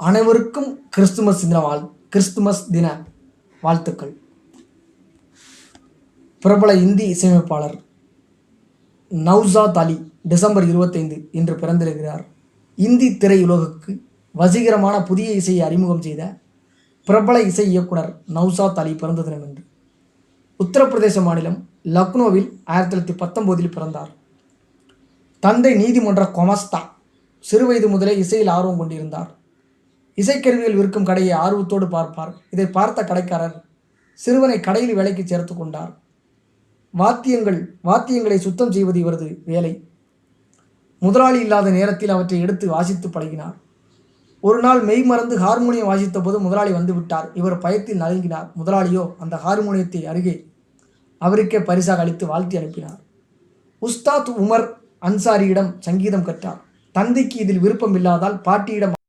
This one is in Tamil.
அனைவருக்கும் கிறிஸ்துமஸ் தின வாழ்த்துக்கள். பிரபல இந்தி இசையமைப்பாளர் நௌசாத் அலி டிசம்பர் 25 இன்று பிறந்திருக்கிறார். இந்தி திரையுலகுக்கு வசீகரமான புதிய இசையை அறிமுகம் செய்த பிரபல இசை இயக்குனர் நௌசாத் அலி பிறந்த தினம் என்று. உத்தரப்பிரதேச மாநிலம் லக்னோவில் 1919 பிறந்தார். தந்தை நீதிமன்ற கொமஸ்தா. சிறுவயது முதலே இசையில் ஆர்வம் கொண்டிருந்தார். இசைக்கருவிகள் விற்கும் கடையை ஆர்வத்தோடு பார்ப்பார். இதை பார்த்த கடைக்காரர் சிறுவனை கடையில் வேலைக்கு சேர்த்து கொண்டார். வாத்தியங்களை சுத்தம் செய்வது இவரது வேலை. முதலாளி இல்லாத நேரத்தில் அவற்றை எடுத்து வாசித்து பழகினார். ஒரு நாள் மெய் மறந்து ஹார்மோனியம் வாசித்த போது முதலாளி வந்துவிட்டார். இவர் பயத்தில் நடுங்கினார். முதலாளியோ அந்த ஹார்மோனியத்தை அருகே அவருக்கே பரிசாக அளித்து வாழ்த்தி அனுப்பினார். உஸ்தாத் உமர் அன்சாரியிடம் சங்கீதம் கற்றார். தந்தைக்கு இதில் விருப்பம் இல்லாதால் பாட்டியிடம்